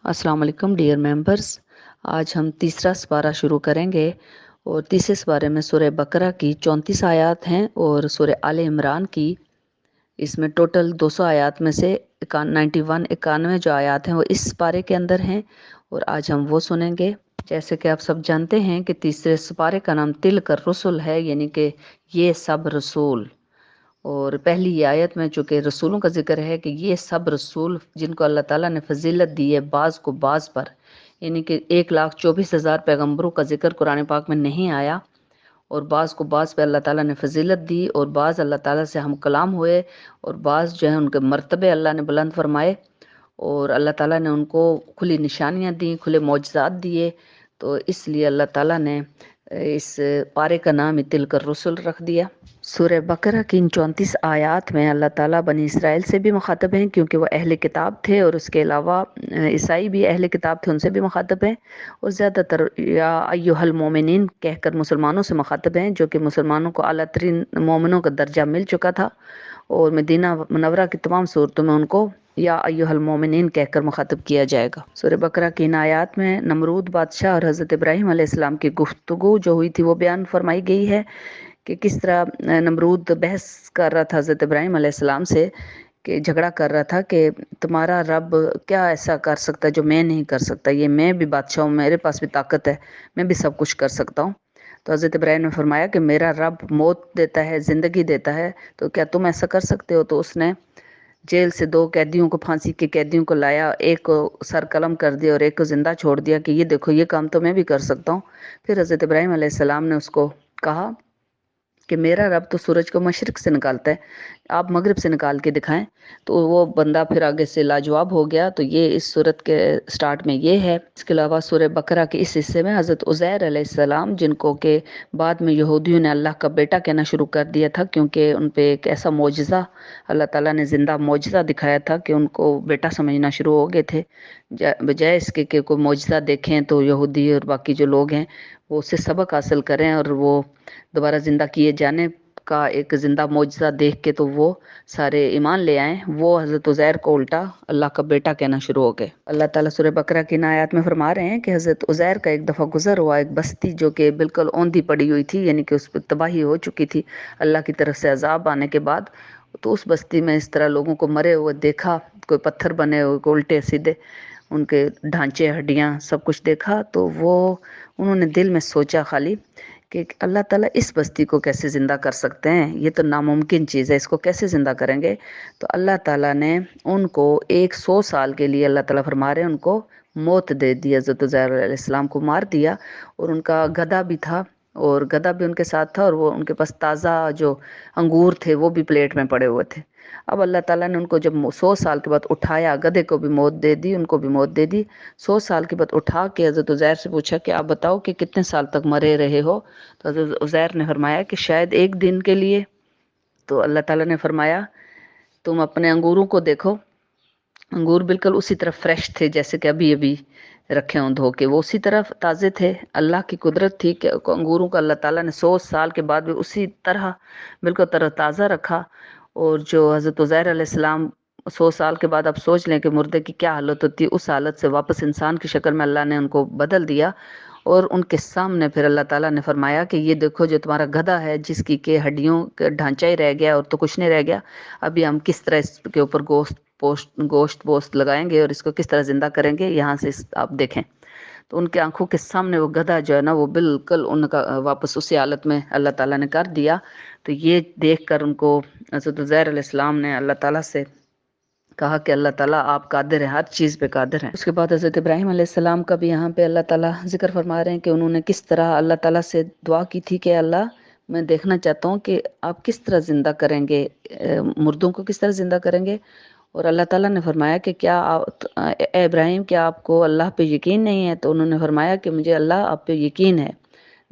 अस्सलाम वालेकुम dear members. आज हम तीसरा सपारा शुरू करेंगे और तीसरे सपारे में सूरह बकरा की 34 आयत हैं और सूरह आले इमरान की इसमें टोटल 200 आयत में से 91 जो आयत हैं वो इस सपारे के अंदर हैं और आज हम वो सुनेंगे। जैसे कि आप सब जानते हैं कि तीसरे सपारे का नाम तिलकर रसूल है, यानी कि ये सब रसूल। और पहली ये आयत में चूँकि रसूलों का ज़िक्र है कि ये सब रसूल जिनको अल्लाह ताला ने फजीलत दी है बाज़ को बाज़ पर, यानी कि 1,24,000 पैगम्बरों का ज़िक्र कुरान पाक में नहीं आया और बाज़ को बाज़ पे अल्लाह ताला ने फजीलत दी और बाज़ अल्लाह ताला से हम कलाम हुए और बाज़ जो है उनके मर्तबे अल्लाह ने बुलंद फरमाए और अल्लाह ताला ने उनको खुली निशानियाँ दी, खुले मौजज़ात दिए। तो इसलिए अल्लाह ताला ने इस पारे का नाम ही तिलकर रसूल रख दिया। सूरह बकरा की इन 34 आयात में अल्लाह ताला बनी इसराइल से भी मुखातब हैं क्योंकि वो अहले किताब थे और उसके अलावा ईसाई भी अहले किताब थे, उनसे भी मुखातब हैं। और ज़्यादातर या अय्युहल मोमिनीन कहकर मुसलमानों से मुखातब हैं, जो कि मुसलमानों को आला तरीन मोमिनों का दर्जा मिल चुका था और मदीना मुनव्वरा की तमाम सूरतों में उनको या अय्युहल मोमिनीन कहकर मुखातब किया जाएगा। सूरह बकरा की इन आयात में नमरूद बादशाह और हज़रत इब्राहीम अलैहिस्सलाम की गुफ्तगू जो हुई थी वो बयान फरमाई गई है कि किस तरह नमरूद बहस कर रहा था हज़रत इब्राहीम अलैहिस्सलाम से, कि झगड़ा कर रहा था कि तुम्हारा रब क्या ऐसा कर सकता है जो मैं नहीं कर सकता, ये मैं भी बादशाह हूँ, मेरे पास भी ताकत है, मैं भी सब कुछ कर सकता हूँ। तो हज़रत इब्राहीम ने फरमाया कि मेरा रब मौत देता है, ज़िंदगी देता है, तो क्या तुम ऐसा कर सकते हो? तो उसने जेल से 2 कैदियों को, फांसी के कैदियों को लाया, एक को सर कलम कर दिया और एक को ज़िंदा छोड़ दिया कि ये देखो ये काम तो मैं भी कर सकता हूँ। फिर हज़रत इब्राहीम अलैहिस्सलाम ने उसको कहा कि मेरा रब तो सूरज को मशरिक से निकालता है, आप मगरिब से निकाल के दिखाएं। तो वो बंदा फिर आगे से लाजवाब हो गया। तो ये इस सूरत के स्टार्ट में ये है। इसके अलावा सूरह बकरा के इस हिस्से में हज़रत उज़ैर अलैहिस्सलाम, जिनको के बाद में यहूदियों ने अल्लाह का बेटा कहना शुरू कर दिया था क्योंकि उन पे एक ऐसा मौजज़ा अल्लाह ताला ने ज़िंदा मौजज़ा दिखाया था कि उनको बेटा समझना शुरू हो गए थे। बजाय इसके कि कोई मौजज़ा देखें तो यहूदी और बाकी जो लोग हैं वो उससे सबक हासिल करें और वो दोबारा ज़िंदा किए जाने का एक ज़िंदा मौजज़ा देख के तो वो सारे ईमान ले आए। वो हज़रत उज़ैर को उल्टा अल्लाह का बेटा कहना शुरू हो गए। अल्लाह ताला सूरह बकरा की इन आयत में फरमा रहे हैं कि हज़रत उज़ैर का एक दफ़ा गुज़र हुआ एक बस्ती जो कि बिल्कुल औंधी पड़ी हुई थी, यानी कि उस पर तबाही हो चुकी थी अल्लाह की तरफ से अजाब आने के बाद। तो उस बस्ती में इस तरह लोगों को मरे हुए देखा, कोई पत्थर बने हुए, कोई उल्टे सीधे, उनके ढांचे हड्डियाँ सब कुछ देखा। तो वो उन्होंने दिल में सोचा खाली कि अल्लाह ताला इस बस्ती को कैसे ज़िंदा कर सकते हैं, ये तो नामुमकिन चीज़ है, इसको कैसे ज़िंदा करेंगे। तो अल्लाह ताला ने उनको 100 साल के लिए अल्लाह ताला फरमा रहे हैं उनको मौत दे दी। हज़रत उज़ैर अलैहिस्सलाम को मार दिया और उनका गधा भी था और गधा भी उनके साथ था और वो उनके पास ताज़ा जो अंगूर थे वो भी प्लेट में पड़े हुए थे। अब अल्लाह ताला ने उनको जब 100 साल के बाद उठाया, गधे को भी मौत दे दी, उनको भी मौत दे दी। 100 साल के बाद उठा के हज़रत उज़ैर से पूछा कि आप बताओ कि कितने साल तक मरे रहे हो? तो हज़रत उज़ैर ने फरमाया कि शायद 1 दिन के लिए। तो अल्लाह ताला ने फरमाया तुम अपने अंगूरों को देखो, अंगूर बिल्कुल उसी तरह फ्रेश थे जैसे कि अभी अभी रखे हों धो के, वो उसी तरह ताज़े थे। अल्लाह की कुदरत थी कि अंगूरों को अल्लाह ताला ने 100 साल के बाद भी उसी तरह बिल्कुल तरोताज़ा रखा। और जो हज़रत उज़ैर अलैहिस्सलाम 100 साल के बाद आप सोच लें कि मुर्दे की क्या हालत होती है, उस हालत से वापस इंसान की शक्ल में अल्लाह ने उनको बदल दिया। और उनके सामने फिर अल्लाह ताला ने फरमाया कि ये देखो जो तुम्हारा गधा है जिसकी के हड्डियों का ढांचा ही रह गया और तो कुछ नहीं रह गया, अभी हम किस तरह इसके ऊपर गोश्त पोस्ट लगाएंगे और इसको किस तरह ज़िंदा करेंगे, यहाँ से आप देखें। तो उनके आंखों के सामने वो गधा जो है ना वो बिल्कुल उनका वापस उसी हालत में अल्लाह ताला ने कर दिया। तो ये देखकर उनको हज़रत उज़ैर अलैहिस्सलाम ने अल्लाह ताला से कहा कि अल्लाह ताला आप कादिर हैं, हर चीज़ पे कादिर हैं। उसके बाद हज़रत इब्राहीम अलैहिस्सलाम का भी यहाँ पे अल्लाह ताला ज़िक्र फरमा रहे हैं कि उन्होंने किस तरह अल्लाह ताला से दुआ की थी कि अल्लाह मैं देखना चाहता हूँ कि आप किस तरह ज़िंदा करेंगे, मुर्दों को किस तरह ज़िंदा करेंगे। और अल्लाह ताला ने फरमाया कि क्या ए इब्राहिम क्या आपको अल्लाह पे यकीन नहीं है? तो उन्होंने फरमाया कि मुझे अल्लाह आप पे यकीन है,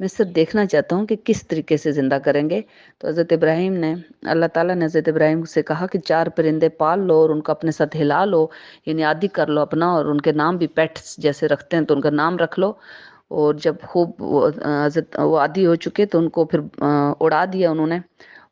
मैं सिर्फ देखना चाहता हूँ कि किस तरीके से ज़िंदा करेंगे। तो हज़रत इब्राहीम ने अल्लाह ताला ने हज़रत इब्राहीम से कहा कि 4 परिंदे पाल लो और उनको अपने साथ हिला लो, यानी आदी कर लो अपना, और उनके नाम भी पेट्स जैसे रखते हैं तो उनका नाम रख लो। और जब खूब वो हज़रत वो आदी हो चुके तो उनको फिर उड़ा दिया उन्होंने।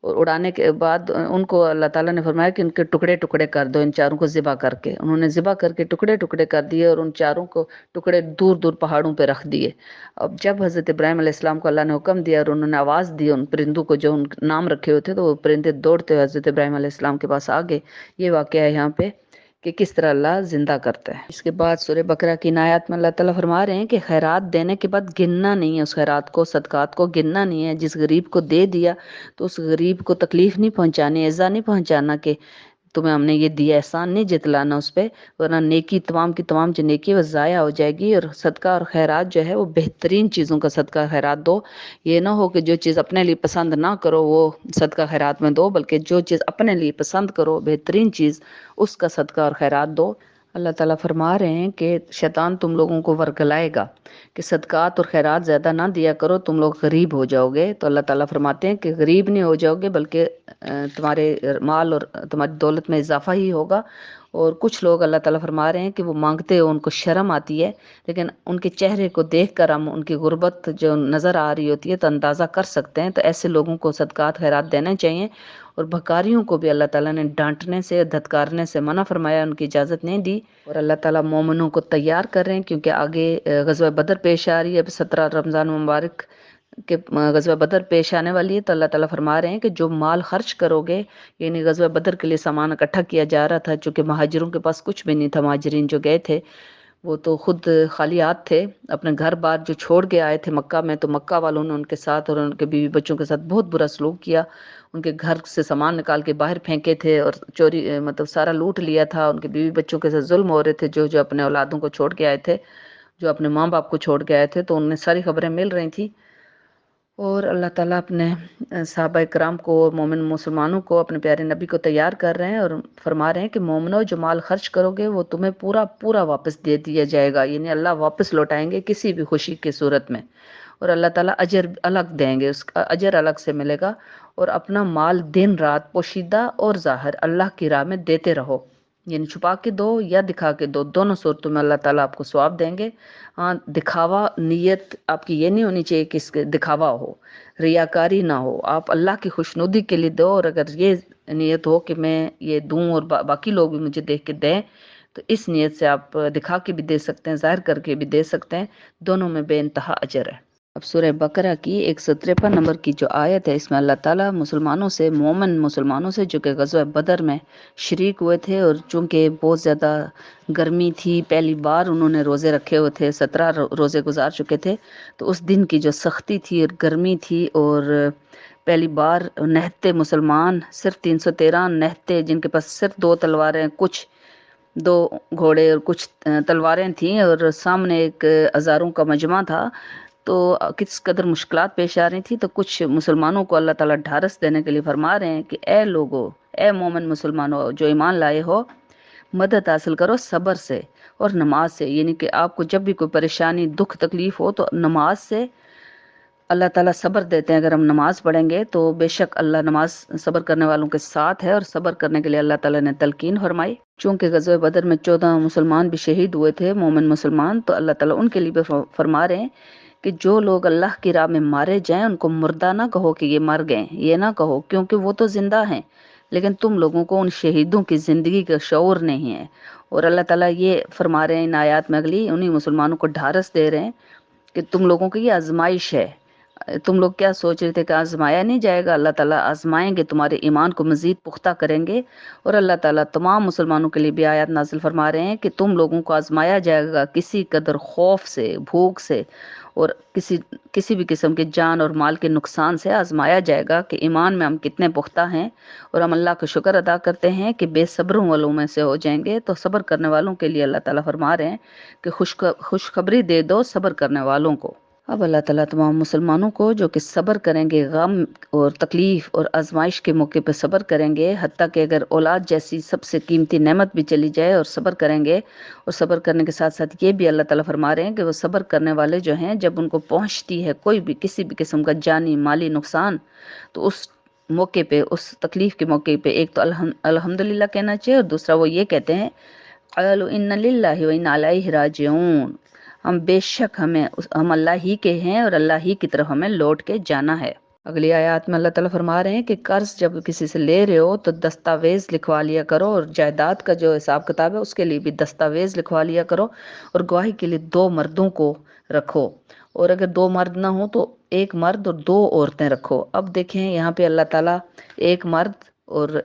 اور اڑانے کے بعد ان کو اللہ تعالیٰ نے فرمایا کہ ان کے ٹکڑے ٹکڑے کر دو، ان چاروں کو ذبح کر کے. انہوں نے ذبح کر کے ٹکڑے ٹکڑے کر دیے اور ان چاروں کو ٹکڑے دور دور پہاڑوں پہ رکھ دیے. اب جب حضرت ابراہیم علیہ السلام کو اللہ نے حکم دیا اور انہوں نے آواز دی ان پرندوں کو جو ان نام رکھے ہوئے تھے، تو وہ پرندے دوڑتے ہوئے حضرت ابراہیم علیہ السلام کے پاس آ گئے. یہ واقعہ ہے یہاں پہ کہ کس طرح اللہ زندہ کرتا ہے. اس کے بعد سورہ بقرہ کی آیات میں اللہ تعالیٰ فرما رہے ہیں کہ خیرات دینے کے بعد گننا نہیں ہے، اس خیرات کو، صدقات کو گننا نہیں ہے. جس غریب کو دے دیا تو اس غریب کو تکلیف نہیں پہنچانی، ایذا نہیں پہنچانا کہ تمہیں ہم نے یہ دیا، احسان نہیں جتلانا اس پہ، ورنہ نیکی تمام کی تمام جو نیکی وہ ضائع ہو جائے گی. اور صدقہ اور خیرات جو ہے وہ بہترین چیزوں کا صدقہ خیرات دو. یہ نہ ہو کہ جو چیز اپنے لیے پسند نہ کرو وہ صدقہ خیرات میں دو، بلکہ جو چیز اپنے لیے پسند کرو، بہترین چیز، اس کا صدقہ اور خیرات دو. اللہ تعالیٰ فرما رہے ہیں کہ شیطان تم لوگوں کو ورگلائے گا کہ صدقات اور خیرات زیادہ نہ دیا کرو، تم لوگ غریب ہو جاؤ گے. تو اللہ تعالیٰ فرماتے ہیں کہ غریب نہیں ہو جاؤ گے، بلکہ تمہارے مال اور تمہاری دولت میں اضافہ ہی ہوگا. اور کچھ لوگ اللہ تعالیٰ فرما رہے ہیں کہ وہ مانگتے ہو، ان کو شرم آتی ہے، لیکن ان کے چہرے کو دیکھ کر ہم ان کی غربت جو نظر آ رہی ہوتی ہے تو اندازہ کر سکتے ہیں. تو ایسے لوگوں کو صدقات خیرات دینے چاہیے. اور بھکاریوں کو بھی اللہ تعالیٰ نے ڈانٹنے سے، دھتکارنے سے منع فرمایا، ان کی اجازت نہیں دی. اور اللہ تعالیٰ مومنوں کو تیار کر رہے ہیں، کیونکہ آگے غزوہ بدر پیش آ رہی ہے. اب 17 رمضان مبارک کہ غزوہ بدر پیش آنے والی ہے. تو اللہ تعالیٰ فرما رہے ہیں کہ جو مال خرچ کرو گے، یعنی غزوہ بدر کے لیے سامان اکٹھا کیا جا رہا تھا، چونکہ مہاجروں کے پاس کچھ بھی نہیں تھا. مہاجرین جو گئے تھے وہ تو خود خالی ہاتھ تھے، اپنے گھر بار جو چھوڑ کے آئے تھے مکہ میں. تو مکہ والوں نے ان کے ساتھ اور ان کے بیوی بچوں کے ساتھ بہت برا سلوک کیا. ان کے گھر سے سامان نکال کے باہر پھینکے تھے اور چوری مطلب سارا لوٹ لیا تھا. ان کے بیوی بچوں کے ساتھ ظلم ہو رہے تھے، جو اپنے اولادوں کو چھوڑ کے آئے تھے، جو اپنے ماں باپ کو چھوڑ کے آئے تھے. تو انہیں ساری خبریں مل رہی تھیں. اور اللہ تعالیٰ اپنے صحابہ کرام کو، مومن مسلمانوں کو، اپنے پیارے نبی کو تیار کر رہے ہیں اور فرما رہے ہیں کہ مومنو، جو مال خرچ کرو گے وہ تمہیں پورا پورا واپس دے دیا جائے گا. یعنی اللہ واپس لوٹائیں گے کسی بھی خوشی کی صورت میں. اور اللہ تعالیٰ اجر الگ دیں گے، اس کا اجر الگ سے ملے گا. اور اپنا مال دن رات پوشیدہ اور ظاہر اللہ کی راہ میں دیتے رہو، یعنی چھپا کے دو یا دکھا کے دو، دونوں صورتوں میں اللہ تعالیٰ آپ کو ثواب دیں گے. ہاں، دکھاوا نیت آپ کی یہ نہیں ہونی چاہیے کہ اس کے دکھاوا ہو، ریاکاری نہ ہو. آپ اللہ کی خوشنودی کے لیے دو. اور اگر یہ نیت ہو کہ میں یہ دوں اور باقی لوگ بھی مجھے دیکھ کے دیں، تو اس نیت سے آپ دکھا کے بھی دے سکتے ہیں، ظاہر کر کے بھی دے سکتے ہیں. دونوں میں بے انتہا اجر ہے. اب سورہ بقرہ کی 153 نمبر کی جو آیت ہے، اس میں اللہ تعالیٰ مسلمانوں سے، مومن مسلمانوں سے جو کہ غزوہ بدر میں شریک ہوئے تھے، اور چونکہ بہت زیادہ گرمی تھی، پہلی بار انہوں نے روزے رکھے ہوئے تھے، 17 روزے گزار چکے تھے. تو اس دن کی جو سختی تھی اور گرمی تھی، اور پہلی بار نہتے مسلمان، صرف 313 نہتے، جن کے پاس صرف 2 تلواریں، کچھ 2 گھوڑے اور کچھ تلواریں تھیں، اور سامنے ایک ہزاروں کا مجمع تھا. تو کس قدر مشکلات پیش آ رہی تھی. تو کچھ مسلمانوں کو اللہ تعالیٰ ڈھارس دینے کے لیے فرما رہے ہیں کہ اے لوگو، اے مومن مسلمانوں جو ایمان لائے ہو، مدد حاصل کرو صبر سے اور نماز سے. یعنی کہ آپ کو جب بھی کوئی پریشانی، دکھ، تکلیف ہو تو نماز سے اللہ تعالیٰ صبر دیتے ہیں. اگر ہم نماز پڑھیں گے تو بے شک اللہ نماز صبر کرنے والوں کے ساتھ ہے. اور صبر کرنے کے لیے اللہ تعالیٰ نے تلقین فرمائی. چونکہ غزوہ بدر میں 14 مسلمان بھی شہید ہوئے تھے، مومن مسلمان. تو اللہ تعالیٰ ان کے لیے بھی فرما رہے ہیں کہ جو لوگ اللہ کی راہ میں مارے جائیں ان کو مردہ نہ کہو کہ یہ مر گئے، یہ نہ کہو، کیونکہ وہ تو زندہ ہیں، لیکن تم لوگوں کو ان شہیدوں کی زندگی کا شعور نہیں ہے. اور اللہ تعالیٰ یہ فرما رہے ہیں ان آیات میں اگلی، انہی مسلمانوں کو ڈھارس دے رہے ہیں کہ تم لوگوں کی یہ آزمائش ہے. تم لوگ کیا سوچ رہے تھے کہ آزمایا نہیں جائے گا؟ اللہ تعالیٰ آزمائیں گے، تمہارے ایمان کو مزید پختہ کریں گے. اور اللہ تعالیٰ تمام مسلمانوں کے لیے بھی آیات نازل فرما رہے ہیں کہ تم لوگوں کو آزمایا جائے گا کسی قدر خوف سے، بھوک سے، اور کسی بھی قسم کے جان اور مال کے نقصان سے آزمایا جائے گا کہ ایمان میں ہم کتنے پختہ ہیں اور ہم اللہ کا شکر ادا کرتے ہیں کہ بے صبروں والوں میں سے ہو جائیں گے. تو صبر کرنے والوں کے لیے اللہ تعالیٰ فرما رہے ہیں کہ خوشخبری دے دو صبر کرنے والوں کو. اب اللہ تعالیٰ تمام مسلمانوں کو جو کہ صبر کریں گے، غم اور تکلیف اور آزمائش کے موقع پہ صبر کریں گے، حتیٰ کہ اگر اولاد جیسی سب سے قیمتی نعمت بھی چلی جائے اور صبر کریں گے. اور صبر کرنے کے ساتھ ساتھ یہ بھی اللہ تعالیٰ فرما رہے ہیں کہ وہ صبر کرنے والے جو ہیں، جب ان کو پہنچتی ہے کوئی بھی کسی بھی قسم کا جانی مالی نقصان، تو اس موقع پہ، اس تکلیف کے موقع پہ ایک تو الحمدللہ کہنا چاہیے، اور دوسرا وہ یہ کہتے ہیں قالوا ان للہ و انا الیہ راجعون، ہم بے شک ہم اللہ ہی کے ہیں اور اللہ ہی کی طرف ہمیں لوٹ کے جانا ہے. अगली आयत में अल्लाह ताला फरमा रहे हैं कि कर्ज जब किसी से ले रहे हो तो दस्तावेज लिखवा लिया करो, और जायदाद का जो हिसाब किताब है उसके लिए भी दस्तावेज लिखवा लिया करो, और गवाही के लिए 2 मर्दों को रखो, और अगर 2 मर्द ना हो तो 1 मर्द और 2 औरतें रखो। अब देखें यहाँ पे अल्लाह ताला 1 मर्द और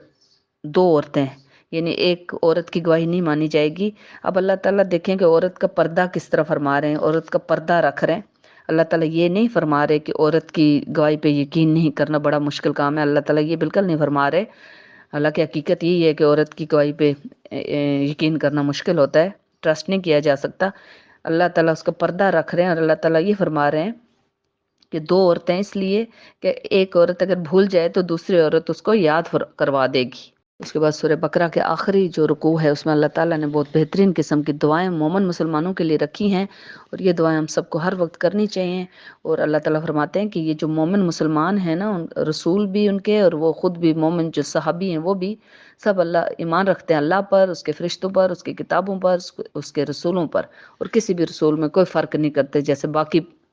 2 औरतें, यानी एक औरत की गवाही नहीं मानी जाएगी। अब अल्लाह ताला देखें कि औरत का पर्दा किस तरह फरमा रहे हैं, औरत का पर्दा रख रहे हैं। अल्लाह ताला ये नहीं फरमा रहे कि औरत की गवाही पे यकीन नहीं करना बड़ा मुश्किल काम है, अल्लाह ताला ये बिल्कुल नहीं फरमा रहे। हालांकि हकीकत यही है कि औरत की गवाही पे यकीन करना मुश्किल होता है, ट्रस्ट नहीं किया जा सकता। अल्लाह ताला उसका पर्दा रख रहे हैं, और अल्लाह ताला ये फरमा रहे हैं कि 2 औरतें इसलिए कि एक औरत अगर भूल जाए तो दूसरी औरत उसको याद करवा देगी। उसके बाद सूरह बकरा के आखिरी जो रुकू है उसमें अल्लाह ताला ने बहुत बेहतरीन किस्म की दुआएं मोमिन मुसलमानों के लिए रखी हैं, और ये दुआएं हम सबको हर वक्त करनी चाहिए। और अल्लाह ताला फरमाते हैं कि ये जो मोमिन मुसलमान हैं ना, रसूल भी उनके और वो ख़ुद भी मोमिन जो सहाबी हैं वो भी सब अल्लाह ईमान रखते हैं अल्लाह पर, उसके फ़रिश्तों पर, उसकी किताबों पर, उसके रसूलों पर, और किसी भी रसूल में कोई फ़र्क नहीं करते। जैसे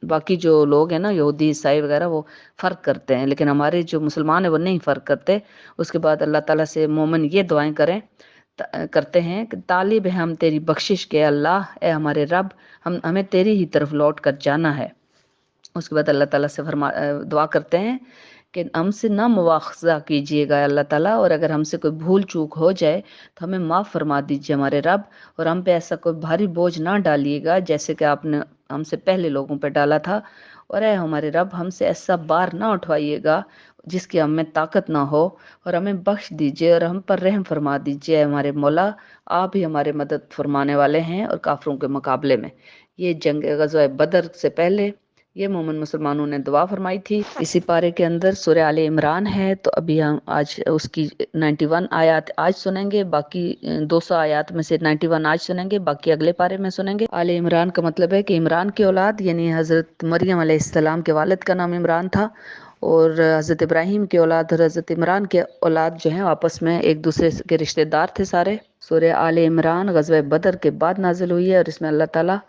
बाकी जो लोग हैं ना, यहूदी ईसाई वगैरह, वो फ़र्क करते हैं, लेकिन हमारे जो मुसलमान हैं वो नहीं फ़र्क करते। उसके बाद अल्लाह ताला से मोमिन ये दुआएं करते हैं कि तालिब है हम तेरी बख्शिश के अल्लाह, ए हमारे रब, हमें तेरी ही तरफ लौट कर जाना है। उसके बाद अल्लाह ताला से दुआ करते हैं कि हमसे ना मुआखज़ा कीजिएगा अल्लाह ताला, और अगर हमसे कोई भूल चूक हो जाए तो हमें माफ़ फरमा दीजिए हमारे रब, और हम पे ऐसा कोई भारी बोझ ना डालिएगा जैसे कि आपने हमसे पहले लोगों पे डाला था, और ऐ हमारे रब हमसे ऐसा बार ना उठवाइएगा जिसकी हम में ताकत ना हो, और हमें बख्श दीजिए और हम पर रहम फरमा दीजिए हमारे मौला, आप ही हमारे मदद फरमाने वाले हैं और काफिरों के मुकाबले में। ये जंग ग़ज़वा बदर से पहले ये मोमिन मुसलमानों ने दुआ फरमाई थी। इसी पारे के अंदर सूरह आले इमरान है, तो अभी हम आज उसकी 91 आयत आज सुनेंगे, बाकी 200 आयत में से 91 आज सुनेंगे, बाकी अगले पारे में सुनेंगे। आले इमरान का मतलब है कि इमरान की औलाद, यानी हज़रत मरियम अलैहिस्सलाम के वालिद का नाम इमरान था, और हज़रत इब्राहीम की औलाद और हज़रत इमरान के औलाद जो हैं आपस में एक दूसरे के रिश्तेदार थे सारे। सूरह आले इमरान ग़ज़वा बदर के बाद नाजिल हुई है, और इसमें अल्लाह ताला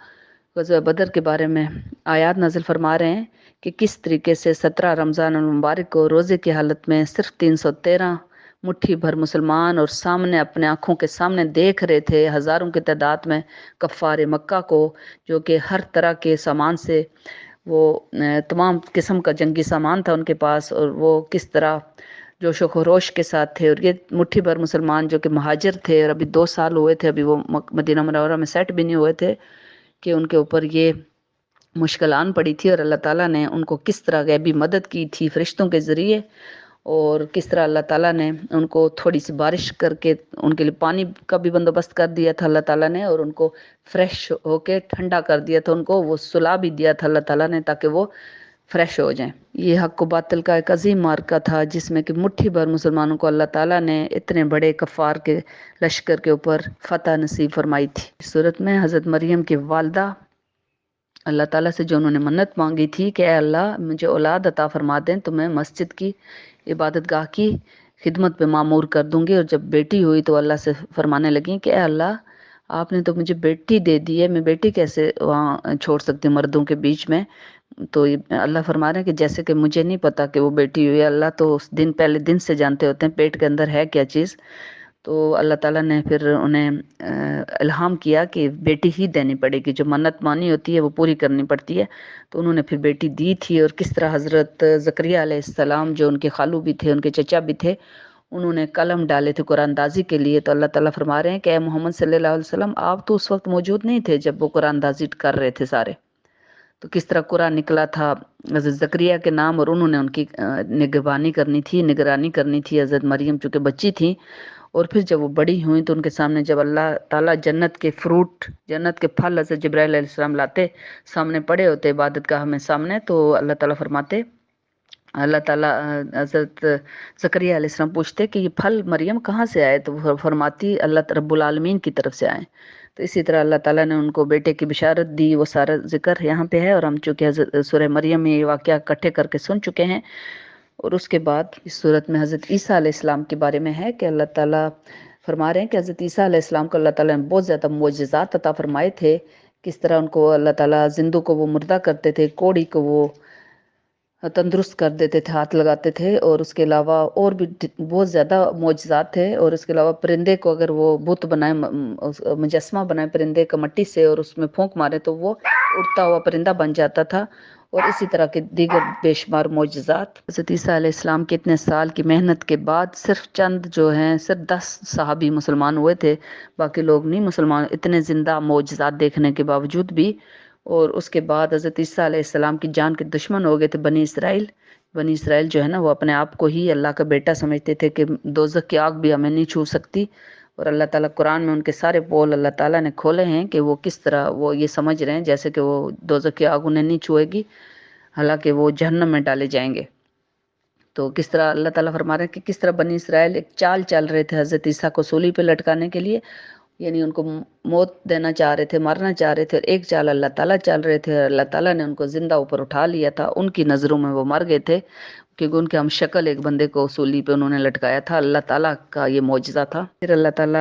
ग़ज़वा बदर के बारे में आयात नाजिल फरमा रहे हैं कि किस तरीके से 17 रमज़ान मुबारक को रोज़े की हालत में सिर्फ 313 मुट्ठी भर मुसलमान और सामने अपने आँखों के सामने देख रहे थे हज़ारों की तादाद में कफ़ार मक्का को, जो कि हर तरह के सामान से वो तमाम किस्म का जंगी सामान था उनके पास, और वो किस तरह जोश व खरोश के साथ थे। और ये मुट्ठी भर मुसलमान जो कि महाजिर थे और अभी 2 साल हुए थे, अभी वो मदीना मुनव्वरा में सेट भी नहीं हुए थे, कि उनके ऊपर ये मुश्किल आन पड़ी थी, और अल्लाह ताला ने उनको किस तरह गैबी मदद की थी फरिश्तों के ज़रिए, और किस तरह अल्लाह ताला ने उनको थोड़ी सी बारिश करके उनके लिए पानी का भी बंदोबस्त कर दिया था अल्लाह ताला ने, और उनको फ्रेश होके ठंडा कर दिया था, उनको वो सुला भी दिया था अल्लाह ताला ने ताकि वो फ्रेश हो जाएं। ये हक व बातिल का एक अजीम मार्का था जिसमें कि मुट्ठी भर मुसलमानों को अल्लाह ताला ने इतने बड़े कफ़ार के लश्कर के ऊपर फतह नसीब फरमाई थी। इस सूरत में हज़रत मरियम की वालदा अल्लाह ताला से जो उन्होंने मन्नत मांगी थी कि ऐ अल्लाह मुझे औलाद अता फरमा दें तो मैं मस्जिद की इबादत गाह की खिदमत पे मामूर कर दूंगी। और जब बेटी हुई तो अल्लाह से फरमाने लगी कि ऐ अल्लाह आपने तो मुझे बेटी दे दी है, मैं बेटी कैसे वहाँ छोड़ सकती हूँ मर्दों के बीच में। तो अल्लाह फरमा रहे हैं कि जैसे कि मुझे नहीं पता कि वो बेटी हुई है, अल्लाह तो उस दिन पहले दिन से जानते होते हैं पेट के अंदर है क्या चीज़। तो अल्लाह ताला ने फिर उन्हें इल्हाम किया कि बेटी ही देनी पड़ेगी, जो मन्नत मानी होती है वो पूरी करनी पड़ती है। तो उन्होंने फिर बेटी दी थी। और किस तरह हज़रत ज़करिया अलैहिस्सलाम जो उनके खालू भी थे, उनके चचा भी थे, उन्होंने कलम डाले थे कुरानदाजी के लिए। तो अल्लाह ताला फरमा रहे हैं कि मोहम्मद सल्लल्लाहु अलैहि वसल्लम आप तो उस वक्त मौजूद नहीं थे जब वो कुरानदाजी कर रहे थे सारे। तो किस तरह कुरान निकला था हज़रत ज़करिया के नाम, और उन्होंने उनकी निगरानी करनी थी हज़रत मरियम चूँकि बच्ची थी। और फिर जब वो बड़ी हुई तो उनके सामने जब अल्लाह ताला जन्नत के फ्रूट, जन्नत के फल हज़रत जिब्राइल अलैहिस्सलाम लाते, सामने पड़े होते इबादत गाह में सामने, तो अल्लाह ताला फरमाते, अल्लाह ताला हज़रत ज़करिया अलैहिस्सलाम पूछते कि ये फल मरियम कहाँ से आए, तो वो फरमाती अल्लाह रब्बुल आलमीन की तरफ से आए। तो इसी तरह अल्लाह ताला ने उनको बेटे की बिशारत दी, वो सारा जिक्र यहाँ पे है। और हम चूँकि सूरह मरियम में ये वाक़या इकट्ठे करके सुन चुके हैं। और उसके बाद इस सूरत में हज़रत ईसा अलैहिस्सलाम के बारे में है कि अल्लाह ताला फरमा रहे हैं कि हज़रत ईसा अलैहिस्सलाम को अल्लाह ताला ने बहुत ज़्यादा मोजज़ात अता फरमाए थे। किस तरह उनको अल्लाह ताला जिंदों को वो मुर्दा करते थे, कोढ़ी को वो तंदुरुस्त कर देते थे, हाथ लगाते थे। और उसके अलावा और भी बहुत ज़्यादा मौजज़ात थे। और उसके अलावा परिंदे को अगर वो बुत बनाए, मुजस्समा बनाए परिंदे का मट्टी से और उसमें फूंक मारे तो वो उड़ता हुआ परिंदा बन जाता था। और इसी तरह के दीगर बेशुमार मौजज़ात। हज़रत ईसा अलैहिस्सलाम के इतने साल की मेहनत के बाद सिर्फ चंद जो हैं, सिर्फ 10 सहाबी मुसलमान हुए थे, बाकी लोग नहीं मुसलमान, इतने ज़िंदा मौजज़ात देखने के बावजूद भी। और उसके बाद हज़रत ईसा अलैहिस्सलाम की जान के दुश्मन हो गए थे बनी इसराइल। बनी इसराइल जो है ना, वो अपने आप को ही अल्लाह का बेटा समझते थे कि दोज़ख की आग भी हमें नहीं छू सकती। और अल्लाह ताला कुरान में उनके सारे पोल अल्लाह ताला ने खोले हैं कि वो किस तरह वो ये समझ रहे हैं जैसे कि वो दोज़ख की आग उन्हें नहीं छुएगी, हालांकि वो जहन्नम में डाले जाएंगे। तो किस तरह अल्लाह ताला फरमा रहे हैं कि किस तरह बनी इसराइल एक चाल चल रहे थे हज़रत ईसा को सूली पे लटकाने के लिए, यानी उनको मौत देना चाह रहे थे, मारना चाह रहे थे। और एक चाल अल्लाह ताला चल रहे थे, अल्लाह ताला ने उनको जिंदा ऊपर उठा लिया था। उनकी नज़रों में वो मर गए थे क्योंकि उनके हम शक्ल एक बंदे को सूली पे उन्होंने लटकाया था। अल्लाह ताला का ये मौजज़ा था। फिर अल्लाह ताला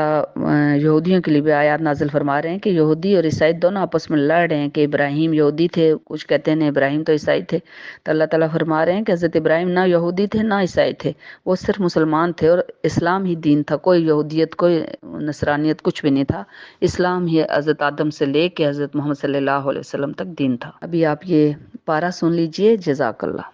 यहूदियों के लिए भी आयत नाजिल फरमा रहे हैं कि यहूदी और ईसाई दोनों आपस में लड़ रहे हैं कि इब्राहिम यहूदी थे, कुछ कहते हैं इब्राहिम तो ईसाई थे। तो अल्लाह ताला फरमा रहे हैं कि हज़रत इब्राहिम ना यहूदी थे ना ईसाई थे, वो सिर्फ मुसलमान थे और इस्लाम ही दीन था। कोई यहूदियत कोई नसरानियत कुछ भी नहीं था। इस्लाम ही हज़रत आदम से लेके हज़रत मोहम्मद सल्लल्लाहु अलैहि वसल्लम तक दीन था। अभी आप ये पारा सुन लीजिए। जज़ाकल्लाह।